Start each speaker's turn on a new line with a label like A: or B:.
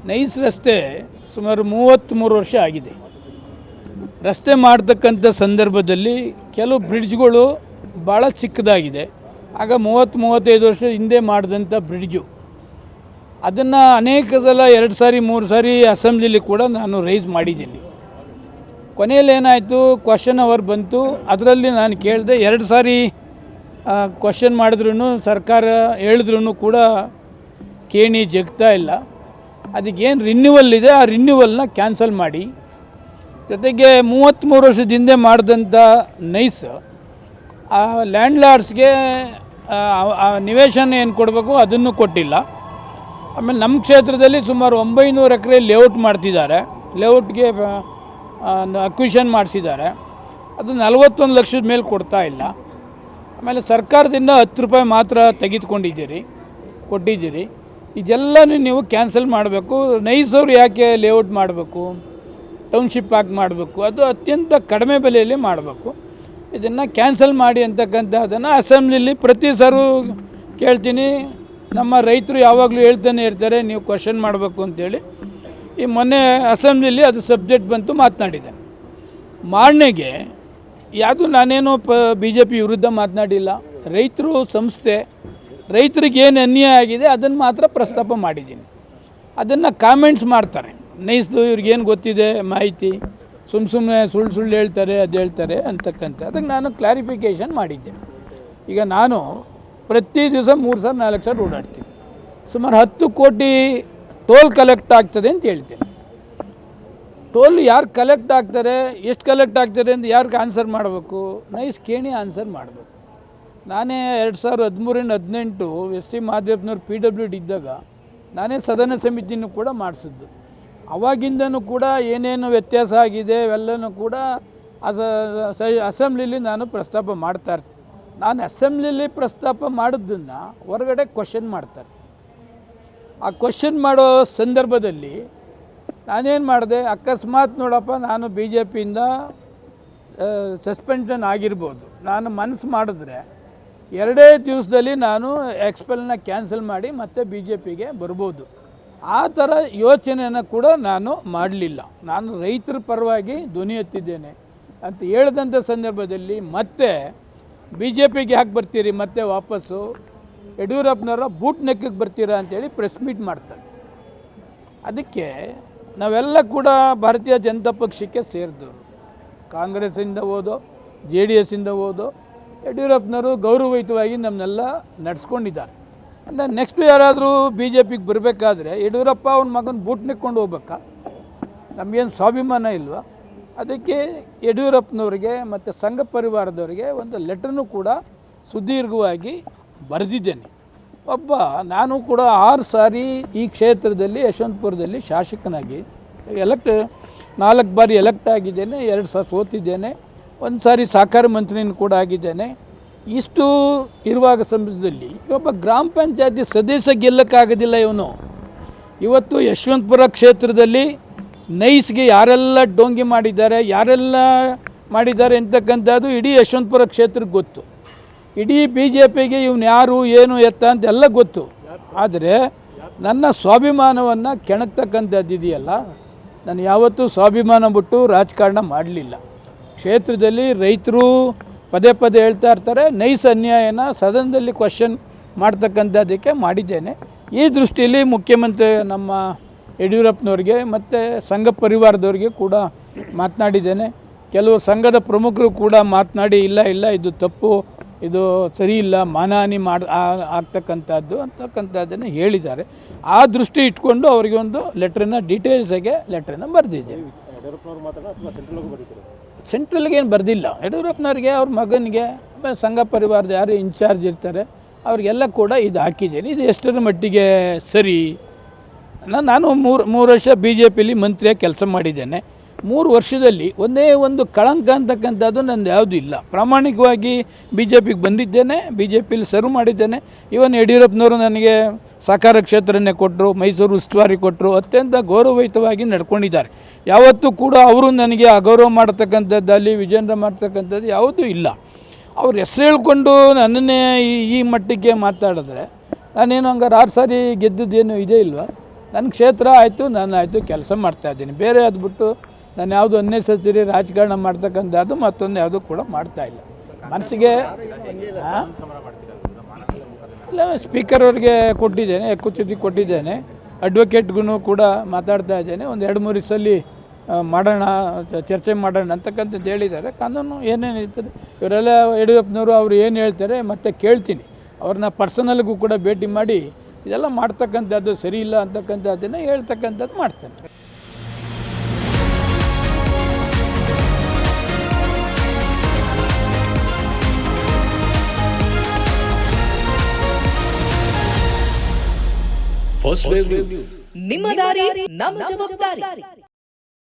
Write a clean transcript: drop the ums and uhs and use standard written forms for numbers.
A: Nice ರಸ್ತೆ ಸುಮಾರು 33 ವರ್ಷ ಆಗಿದೆ. ರಸ್ತೆ ಮಾಡ್ತಕ್ಕಂಥ ಸಂದರ್ಭದಲ್ಲಿ ಕೆಲವು ಬ್ರಿಡ್ಜ್ಗಳು ಭಾಳ ಚಿಕ್ಕದಾಗಿದೆ. ಆಗ 30-35 ವರ್ಷ ಹಿಂದೆ ಮಾಡಿದಂಥ ಬ್ರಿಡ್ಜು, ಅದನ್ನು ಅನೇಕ ಸಲ 2 ಸಾರಿ 3 ಸಾರಿ ಅಸೆಂಬ್ಲಿಲಿ ಕೂಡ ನಾನು ರೈಸ್ ಮಾಡಿದ್ದೀನಿ. ಕೊನೆಯಲ್ಲಿ ಏನಾಯಿತು, ಕ್ವಶನ್ ಅವರ್ ಬಂತು. ಅದರಲ್ಲಿ ನಾನು ಕೇಳಿದೆ, 2 ಸಾರಿ ಕ್ವಶನ್ ಮಾಡಿದ್ರೂ ಸರ್ಕಾರ ಹೇಳಿದ್ರೂ ಕೂಡ ಕೇಣಿ ಜಗ್ತಾ ಇಲ್ಲ. ಅದಕ್ಕೇನು ರಿನ್ಯೂವಲ್ ಇದೆ, ಆ ರಿನ್ಯೂವಲ್ನ ಕ್ಯಾನ್ಸಲ್ ಮಾಡಿ. ಜೊತೆಗೆ 33 ವರ್ಷದ ಹಿಂದೆ ಮಾಡಿದಂಥ ನೈಸ್ ಆ ಲ್ಯಾಂಡ್ ಲಾರ್ಡ್ಸ್ಗೆ ನಿವೇಶನ ಏನು ಕೊಡಬೇಕು ಅದನ್ನು ಕೊಟ್ಟಿಲ್ಲ. ಆಮೇಲೆ ನಮ್ಮ ಕ್ಷೇತ್ರದಲ್ಲಿ ಸುಮಾರು 900 ಎಕರೆ ಲೇಔಟ್ ಮಾಡ್ತಿದ್ದಾರೆ. ಲೇಔಟ್ಗೆ ಅಕ್ವಿಷನ್ ಮಾಡಿಸಿದ್ದಾರೆ. ಅದು 41 ಲಕ್ಷದ ಮೇಲೆ ಕೊಡ್ತಾ ಇಲ್ಲ. ಆಮೇಲೆ ಸರ್ಕಾರದಿಂದ 10 ರೂಪಾಯಿ ಮಾತ್ರ ಕೊಟ್ಟಿದ್ದೀರಿ. ಇದೆಲ್ಲನೂ ನೀವು ಕ್ಯಾನ್ಸಲ್ ಮಾಡಬೇಕು. ನೈಸವ್ರು ಯಾಕೆ ಲೇಔಟ್ ಮಾಡಬೇಕು, ಟೌನ್ಶಿಪ್ ಯಾಕೆ ಮಾಡಬೇಕು, ಅದು ಅತ್ಯಂತ ಕಡಿಮೆ ಬೆಲೆಯಲ್ಲಿ ಮಾಡಬೇಕು. ಇದನ್ನು ಕ್ಯಾನ್ಸಲ್ ಮಾಡಿ ಅಂತಕ್ಕಂಥದ್ದನ್ನು ಅಸೆಂಬ್ಲಿಲಿ ಪ್ರತಿ ಸಾರು ಕೇಳ್ತೀನಿ. ನಮ್ಮ ರೈತರು ಯಾವಾಗಲೂ ಹೇಳ್ತಾನೆ ಇರ್ತಾರೆ, ನೀವು ಕ್ವಶನ್ ಮಾಡಬೇಕು ಅಂತೇಳಿ. ಈ ಮೊನ್ನೆ ಅಸೆಂಬ್ಲಿಲಿ ಅದು ಸಬ್ಜೆಕ್ಟ್ ಬಂತು, ಮಾತನಾಡಿದೆ. ಮಾರ್ನೆಗೆ ಯಾವುದು ನಾನೇನು BJP ವಿರುದ್ಧ ಮಾತನಾಡಿಲ್ಲ. ರೈತರು ಸಂಸ್ಥೆ, ರೈತರಿಗೆ ಏನು ಅನ್ಯಾಯ ಆಗಿದೆ ಅದನ್ನು ಮಾತ್ರ ಪ್ರಸ್ತಾಪ ಮಾಡಿದ್ದೀನಿ. ಅದನ್ನು ಕಾಮೆಂಟ್ಸ್ ಮಾಡ್ತಾರೆ, ನೈಸ್ದು ಇವ್ರಿಗೇನು ಗೊತ್ತಿದೆ ಮಾಹಿತಿ, ಸುಮ್ಮನೆ ಸುಳ್ಳು ಹೇಳ್ತಾರೆ, ಅದು ಹೇಳ್ತಾರೆ ಅಂತಕ್ಕಂಥ. ಅದಕ್ಕೆ ನಾನು ಕ್ಲಾರಿಫಿಕೇಷನ್ ಮಾಡಿದ್ದೆ. ಈಗ ನಾನು ಪ್ರತಿ ದಿವಸ 3 ಸಾರಿ 4 ಸಾರಿ ಓಡಾಡ್ತೀನಿ. ಸುಮಾರು 10 ಕೋಟಿ ಟೋಲ್ ಕಲೆಕ್ಟ್ ಆಗ್ತದೆ ಅಂತ ಹೇಳ್ತೀನಿ. ಟೋಲ್ ಯಾರು ಕಲೆಕ್ಟ್ ಆಗ್ತಾರೆ, ಎಷ್ಟು ಕಲೆಕ್ಟ್ ಆಗ್ತಾರೆ ಅಂತ ಯಾರಿಗೆ ಆನ್ಸರ್ ಮಾಡಬೇಕು? ನೈಸ್ ಕೇಣಿ ಆನ್ಸರ್ ಮಾಡಬೇಕು. ನಾನೇ 2013-18 SC ಮಹದೇವಪ್ಪನವ್ರು PWD ಇದ್ದಾಗ ನಾನೇ ಸದನ ಸಮಿತಿನೂ ಕೂಡ ಮಾಡಿಸಿದ್ದು. ಅವಾಗಿಂದನೂ ಕೂಡ ಏನೇನು ವ್ಯತ್ಯಾಸ ಆಗಿದೆ ಅವೆಲ್ಲನೂ ಕೂಡ ಅಸೆಂಬ್ಲಿಲಿ ನಾನು ಪ್ರಸ್ತಾಪ ಮಾಡ್ತಾ ಇರ್ತೀನಿ. ನಾನು ಅಸೆಂಬ್ಲಿಲಿ ಪ್ರಸ್ತಾಪ ಮಾಡೋದನ್ನು ಹೊರಗಡೆ ಕ್ವಶನ್ ಮಾಡ್ತಾರೆ. ಆ ಕ್ವಶನ್ ಮಾಡೋ ಸಂದರ್ಭದಲ್ಲಿ ನಾನೇನು ಮಾಡಿದೆ, ಅಕಸ್ಮಾತ್ ನೋಡಪ್ಪ ನಾನು BJPಯಿಂದ ಸಸ್ಪೆನ್ಷನ್ ಆಗಿರ್ಬೋದು, ನಾನು ಮನಸ್ಸು ಮಾಡಿದ್ರೆ 2 ದಿವಸದಲ್ಲಿ ನಾನು ಎಕ್ಸ್ಪೆಲ್ನ ಕ್ಯಾನ್ಸಲ್ ಮಾಡಿ ಮತ್ತೆ BJPಗೆ ಬರ್ಬೋದು. ಆ ಥರ ಯೋಚನೆಯನ್ನು ಕೂಡ ನಾನು ಮಾಡಲಿಲ್ಲ. ನಾನು ರೈತರ ಪರವಾಗಿ ಧ್ವನಿ ಎತ್ತಿದ್ದೇನೆ ಅಂತ ಹೇಳಿದಂಥ ಸಂದರ್ಭದಲ್ಲಿ ಮತ್ತೆ BJPಗೆ ಯಾಕೆ ಬರ್ತೀರಿ, ಮತ್ತೆ ವಾಪಸ್ಸು ಯಡಿಯೂರಪ್ಪನವರ ಬೂಟ್ ನೆಕ್ಕಿಗೆ ಬರ್ತೀರಾ ಅಂತೇಳಿ ಪ್ರೆಸ್ ಮೀಟ್ ಮಾಡ್ತಾರೆ. ಅದಕ್ಕೆ ನಾವೆಲ್ಲ ಕೂಡ ಭಾರತೀಯ ಜನತಾ ಪಕ್ಷಕ್ಕೆ ಸೇರಿದವರು. ಕಾಂಗ್ರೆಸ್ಸಿಂದ ಹೋದೋ, JDSಯಿಂದ ಹೋದೋ, ಯಡಿಯೂರಪ್ಪನವರು ಗೌರವಯುತವಾಗಿ ನಮ್ಮನ್ನೆಲ್ಲ ನಡೆಸ್ಕೊಂಡಿದ್ದಾರೆ. ಅಂದರೆ ನೆಕ್ಸ್ಟ್ ಯಾರಾದರೂ BJPಗೆ ಬರಬೇಕಾದ್ರೆ ಯಡಿಯೂರಪ್ಪ ಅವ್ನ ಮಗನ ಬೂಟ್ ನೆಕ್ಕೊಂಡು ಹೋಗ್ಬೇಕಾ? ನಮಗೇನು ಸ್ವಾಭಿಮಾನ ಇಲ್ವಾ? ಅದಕ್ಕೆ ಯಡಿಯೂರಪ್ಪನವ್ರಿಗೆ ಮತ್ತು ಸಂಘ ಪರಿವಾರದವರಿಗೆ ಒಂದು ಲೆಟ್ರನ್ನು ಕೂಡ ಸುದೀರ್ಘವಾಗಿ ಬರೆದಿದ್ದೇನೆ. ನಾನು ಕೂಡ 6 ಸಾರಿ ಈ ಕ್ಷೇತ್ರದಲ್ಲಿ ಯಶವಂತಪುರದಲ್ಲಿ ಶಾಸಕನಾಗಿ 4 ಬಾರಿ ಎಲೆಕ್ಟ್ ಆಗಿದ್ದೇನೆ, 2 ಸಾರಿ ಸೋತಿದ್ದೇನೆ, 1 ಸಾರಿ ಸಹಕಾರ ಮಂತ್ರಿನೂ ಕೂಡ ಆಗಿದ್ದೇನೆ. ಇಷ್ಟು ಇರುವಾಗ ಸಮಯದಲ್ಲಿ ಒಬ್ಬ ಗ್ರಾಮ ಪಂಚಾಯತಿ ಸದಸ್ಯ ಗೆಲ್ಲಕ್ಕಾಗೋದಿಲ್ಲ ಇವನು. ಇವತ್ತು ಯಶವಂತಪುರ ಕ್ಷೇತ್ರದಲ್ಲಿ ನೈಸ್ಗೆ ಯಾರೆಲ್ಲ ಡೋಂಗಿ ಮಾಡಿದ್ದಾರೆ ಅಂತಕ್ಕಂಥದ್ದು ಇಡೀ ಯಶವಂತಪುರ ಕ್ಷೇತ್ರಕ್ಕೆ ಗೊತ್ತು. ಇಡೀ BJPಗೆ ಇವನು ಯಾರು ಏನು ಎತ್ತ ಅಂತೆಲ್ಲ ಗೊತ್ತು. ಆದರೆ ನನ್ನ ಸ್ವಾಭಿಮಾನವನ್ನು ಕೆಣಕ್ತಕ್ಕಂಥದ್ದಿದೆಯಲ್ಲ, ನಾನು ಯಾವತ್ತೂ ಸ್ವಾಭಿಮಾನ ಬಿಟ್ಟು ರಾಜಕಾರಣ ಮಾಡಲಿಲ್ಲ. ಕ್ಷೇತ್ರದಲ್ಲಿ ರೈತರು ಪದೇ ಹೇಳ್ತಾ ಇರ್ತಾರೆ, ನೈಸ್ ಅನ್ಯಾಯನ ಸದನದಲ್ಲಿ ಕ್ವಶನ್ ಮಾಡ್ತಕ್ಕಂಥದ್ದಕ್ಕೆ ಮಾಡಿದ್ದೇನೆ. ಈ ದೃಷ್ಟಿಯಲ್ಲಿ ಮುಖ್ಯಮಂತ್ರಿ ನಮ್ಮ ಯಡಿಯೂರಪ್ಪನವ್ರಿಗೆ ಮತ್ತು ಸಂಘ ಪರಿವಾರದವ್ರಿಗೆ ಕೂಡ ಮಾತನಾಡಿದ್ದೇನೆ. ಕೆಲವು ಸಂಘದ ಪ್ರಮುಖರು ಕೂಡ ಮಾತನಾಡಿ ಇಲ್ಲ ಇದು ತಪ್ಪು, ಇದು ಸರಿ ಇಲ್ಲ, ಮಾನಹಾನಿ ಅಂತಕ್ಕಂಥದ್ದನ್ನು ಹೇಳಿದ್ದಾರೆ. ಆ ದೃಷ್ಟಿ ಇಟ್ಕೊಂಡು ಅವರಿಗೆ ಒಂದು ಡೀಟೇಲ್ಸಾಗೆ ಲೆಟ್ರನ್ನ ಬರೆದಿದ್ದೇನೆ. ಸೆಂಟ್ರಲ್ಗೆ ಏನು ಬರೆದಿಲ್ಲ, ಯಡಿಯೂರಪ್ಪನವ್ರಿಗೆ, ಅವ್ರ ಮಗನಿಗೆ, ಸಂಘ ಪರಿವಾರದ ಯಾರು ಇನ್ಚಾರ್ಜ್ ಇರ್ತಾರೆ ಅವ್ರಿಗೆಲ್ಲ ಕೂಡ ಇದು ಹಾಕಿದ್ದೇನೆ. ಇದು ಎಷ್ಟರ ಮಟ್ಟಿಗೆ ಸರಿ? ನಾನು 3 ವರ್ಷ BJPಲಿ ಮಂತ್ರಿಯಾಗಿ ಕೆಲಸ ಮಾಡಿದ್ದೇನೆ. 3 ವರ್ಷದಲ್ಲಿ ಒಂದೇ ಒಂದು ಕಳಂಕ ಅಂತಕ್ಕಂಥದ್ದು ನಂದು ಯಾವುದೂ ಇಲ್ಲ. ಪ್ರಾಮಾಣಿಕವಾಗಿ BJPಗೆ ಬಂದಿದ್ದೇನೆ, BJPಲಿ ಸರ್ವ್ ಮಾಡಿದ್ದೇನೆ. ಇವನ್ ಯಡಿಯೂರಪ್ಪನವರು ನನಗೆ ಸಹಕಾರ ಕ್ಷೇತ್ರನೇ ಕೊಟ್ಟರು, ಮೈಸೂರು ಉಸ್ತುವಾರಿ ಕೊಟ್ಟರು, ಅತ್ಯಂತ ಗೌರವಯುತವಾಗಿ ನಡ್ಕೊಂಡಿದ್ದಾರೆ. ಯಾವತ್ತೂ ಕೂಡ ಅವರು ನನಗೆ ಅಗೌರವ ಮಾಡ್ತಕ್ಕಂಥದ್ದಲ್ಲಿ ವಿಜೇಂದ್ರ ಮಾಡ್ತಕ್ಕಂಥದ್ದು ಯಾವುದೂ ಇಲ್ಲ. ಅವ್ರ ಹೆಸರು ಹೇಳ್ಕೊಂಡು ನನ್ನನ್ನೇ ಈ ಮಟ್ಟಕ್ಕೆ ಮಾತಾಡಿದ್ರೆ ನಾನೇನು ಹಂಗಾರೆ 6 ಸಾರಿ ಗೆದ್ದದ್ದೇನು ಇದೇ ಇಲ್ವಾ? ನನ್ನ ಕ್ಷೇತ್ರ ಆಯಿತು, ನಾನು ಆಯಿತು, ಕೆಲಸ ಮಾಡ್ತಾಯಿದ್ದೀನಿ. ಬೇರೆ ಅದು ಬಿಟ್ಟು ನಾನು ಯಾವುದು ಅನ್ನೆಸೆಸರಿ ರಾಜಕಾರಣ ಮಾಡ್ತಕ್ಕಂಥದ್ದು ಮತ್ತೊಂದು ಯಾವುದು ಕೂಡ ಮಾಡ್ತಾಯಿಲ್ಲ. ಮನಸ್ಸಿಗೆ ಇಲ್ಲ, ಸ್ಪೀಕರ್ ಅವ್ರಿಗೆ ಕೊಟ್ಟಿದ್ದೇನೆ, ಹಕ್ಕುಚ್ಯುತಿ ಕೊಟ್ಟಿದ್ದೇನೆ, ಅಡ್ವೊಕೇಟ್ಗೂ ಕೂಡ ಮಾತಾಡ್ತಾ ಇದ್ದೇನೆ. ಒಂದು 2-3 ಸಲ ಮಾಡೋಣ, ಚರ್ಚೆ ಮಾಡೋಣ ಅಂತಕ್ಕಂಥದ್ದು ಹೇಳಿದ್ದಾರೆ. ಕಾನೂನು ಏನೇನು ಇರ್ತದೆ ಇವರೆಲ್ಲ ಯಡಿಯೂರಪ್ಪನವರು ಅವರು ಏನು ಹೇಳ್ತಾರೆ ಮತ್ತೆ ಕೇಳ್ತೀನಿ. ಅವ್ರನ್ನ ಪರ್ಸನಲ್ಗೂ ಕೂಡ ಭೇಟಿ ಮಾಡಿ ಇದೆಲ್ಲ ಮಾಡ್ತಕ್ಕಂಥದ್ದು ಸರಿ ಇಲ್ಲ ಅಂತಕ್ಕಂಥದ್ದನ್ನು ಹೇಳ್ತಕ್ಕಂಥದ್ದು ಮಾಡ್ತೇನೆ.
B: ನಿಮ್ಮ ದಾರಿ ನಮ್ಮ ಜವಾಬ್ದಾರಿ.